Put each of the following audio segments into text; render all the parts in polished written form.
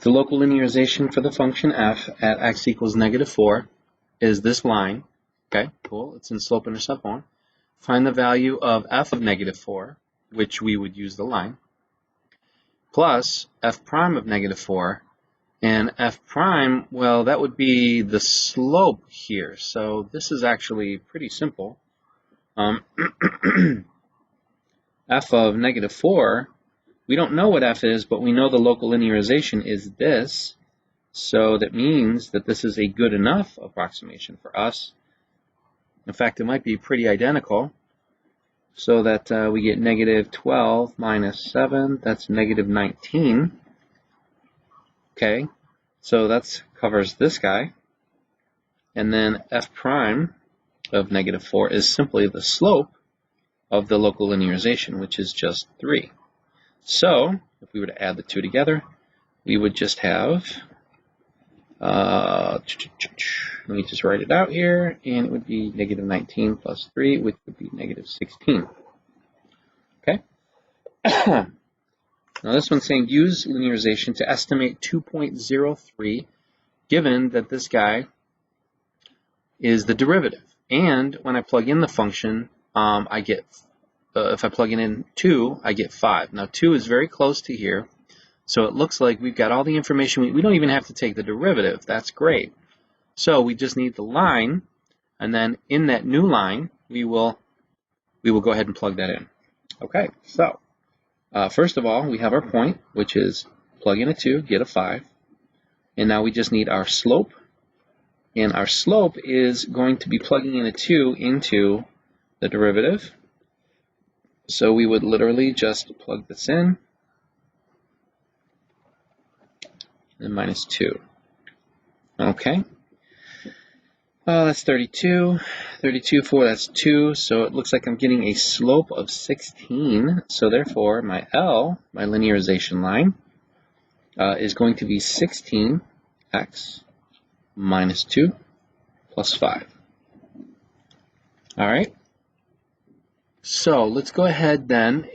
The local linearization for the function f at x equals -4 is this line. Okay, cool. It's in slope-intercept form. Find the value of f of -4, which we would use the line, plus f prime of -4. And f prime, well, that would be the slope here. So this is actually pretty simple. F of -4, we don't know what f is, but we know the local linearization is this. So that means that this is a good enough approximation for us. In fact, it might be pretty identical. So that we get -12 minus 7, that's -19. Okay, so that covers this guy. And then f prime of -4 is simply the slope of the local linearization, which is just 3. So if we were to add the two together, we would just have, let me just write it out here, and it would be -19 plus 3, which would be -16. Okay? Now this one's saying use linearization to estimate 2.03, given that this guy is the derivative. And when I plug in the function, I get, if I plug in 2, I get 5. Now 2 is very close to here, so it looks like we've got all the information. We don't even have to take the derivative. That's great. So we just need the line, and then in that new line, we will go ahead and plug that in. Okay, so first of all, we have our point, which is plug in a 2, get a 5. And now we just need our slope. And our slope is going to be plugging in a 2 into the derivative. So we would literally just plug this in. And minus 2. Okay. That's 32. 32, 4, that's 2. So it looks like I'm getting a slope of 16. So therefore, my L, my linearization line, is going to be 16x minus 2 plus 5. All right. So let's go ahead then.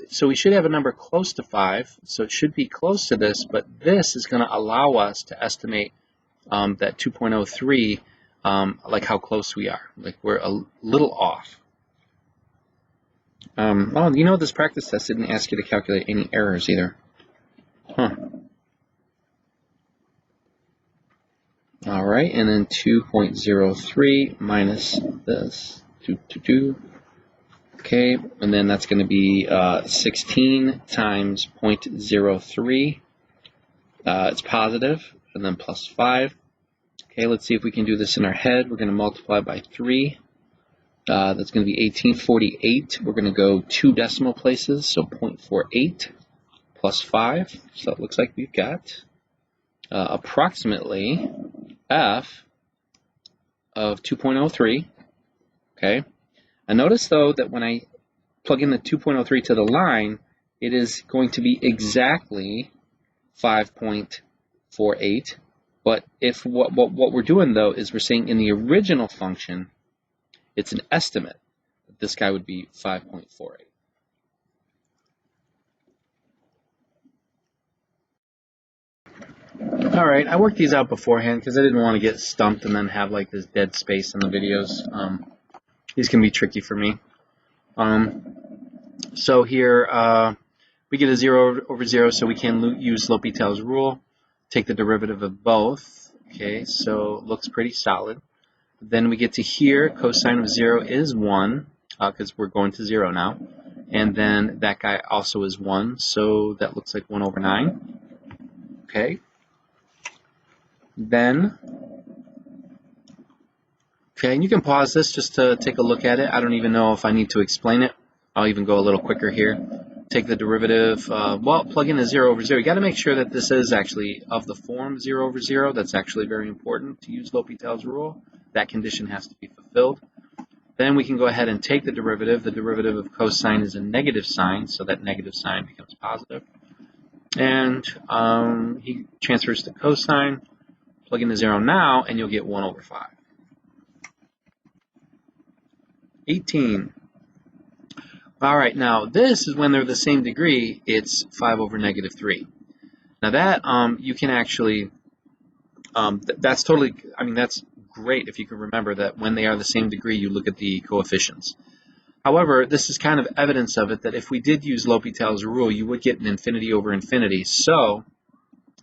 So we should have a number close to 5. So it should be close to this, but this is going to allow us to estimate that 2.03, like how close we are. Like we're a little off. Oh, you know, this practice test didn't ask you to calculate any errors either. Huh. All right, and then 2.03 minus this 2. Okay, and then that's going to be 16 times 0.03. It's positive, and then plus 5. Okay, let's see if we can do this in our head. We're going to multiply by 3. That's going to be 1848. We're going to go 2 decimal places, so 0.48 plus 5. So it looks like we've got approximately f of 2.03. Okay. And notice though that when I plug in the 2.03 to the line, it is going to be exactly 5.48. But if what we're doing though is we're saying in the original function, it's an estimate that this guy would be 5.48. All right, I worked these out beforehand because I didn't want to get stumped and then have like this dead space in the videos. These can be tricky for me. So here we get a 0 over 0, so we can use L'Hopital's rule. Take the derivative of both. Okay, so it looks pretty solid. Then we get to here, cosine of 0 is 1, because we're going to 0 now. And then that guy also is 1, so that looks like 1 over 9. Okay. Then, okay, and you can pause this just to take a look at it. I don't even know if I need to explain it. I'll even go a little quicker here. Take the derivative, well, plug in a 0 over 0. You got to make sure that this is actually of the form 0 over 0. That's actually very important to use L'Hopital's rule. That condition has to be fulfilled. Then we can go ahead and take the derivative. The derivative of cosine is a negative sign, so that negative sign becomes positive. And he transfers to cosine. Plug in the 0 now, and you'll get 1 over 5. 18. All right, now this is when they're the same degree. It's 5 over -3. Now that you can actually, that's totally, I mean, that's great if you can remember that when they are the same degree, you look at the coefficients. However, this is kind of evidence of it that if we did use L'Hopital's rule, you would get an infinity over infinity. So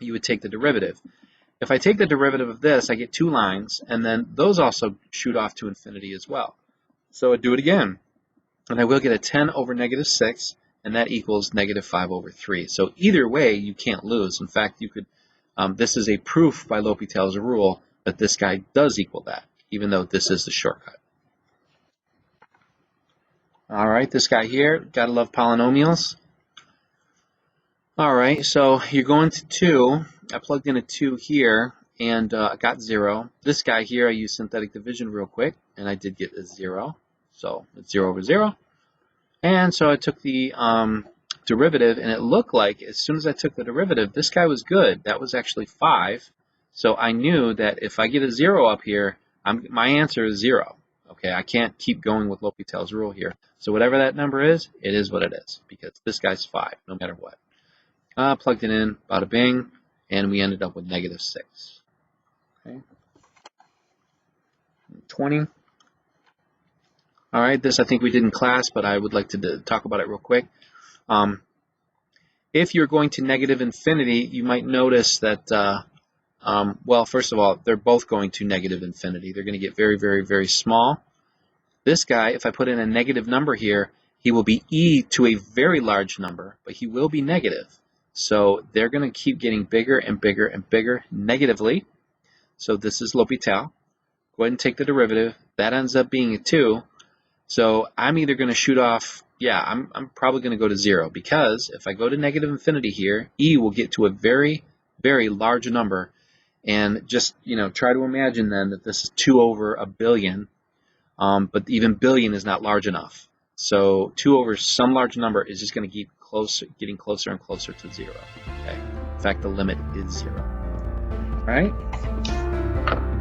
you would take the derivative. If I take the derivative of this, I get two lines, and then those also shoot off to infinity as well. So I do it again, and I will get a 10 over negative 6, and that equals negative 5 over 3. So either way, you can't lose. In fact, you could. This is a proof by L'Hopital's rule that this guy does equal that, even though this is the shortcut. All right, this guy here, gotta love polynomials. All right, so you're going to 2. I plugged in a 2 here, and I got 0. This guy here, I used synthetic division real quick, and I did get a 0. So it's 0 over 0. And so I took the derivative, and it looked like as soon as I took the derivative, this guy was good. That was actually 5. So I knew that if I get a 0 up here, my answer is 0. Okay, I can't keep going with L'Hopital's rule here. So whatever that number is, it is what it is, because this guy's 5, no matter what. Plugged it in, bada bing, and we ended up with negative 6. Okay. 20. All right, this I think we did in class, but I would like to talk about it real quick. If you're going to negative infinity, you might notice that, well, first of all, they're both going to negative infinity. They're going to get very, very, very small. This guy, if I put in a negative number here, he will be e to a very large number, but he will be negative. So they're going to keep getting bigger and bigger and bigger negatively. So this is L'Hopital. Go ahead and take the derivative. That ends up being a 2. So I'm either going to shoot off, yeah, I'm probably going to go to 0, because if I go to negative infinity here, e will get to a very, very large number. And just, try to imagine then that this is 2 over a billion, but even billion is not large enough. So 2 over some large number is just going to keep getting closer and closer to 0. Okay. In fact, the limit is 0. All right?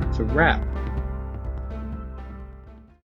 It's a wrap.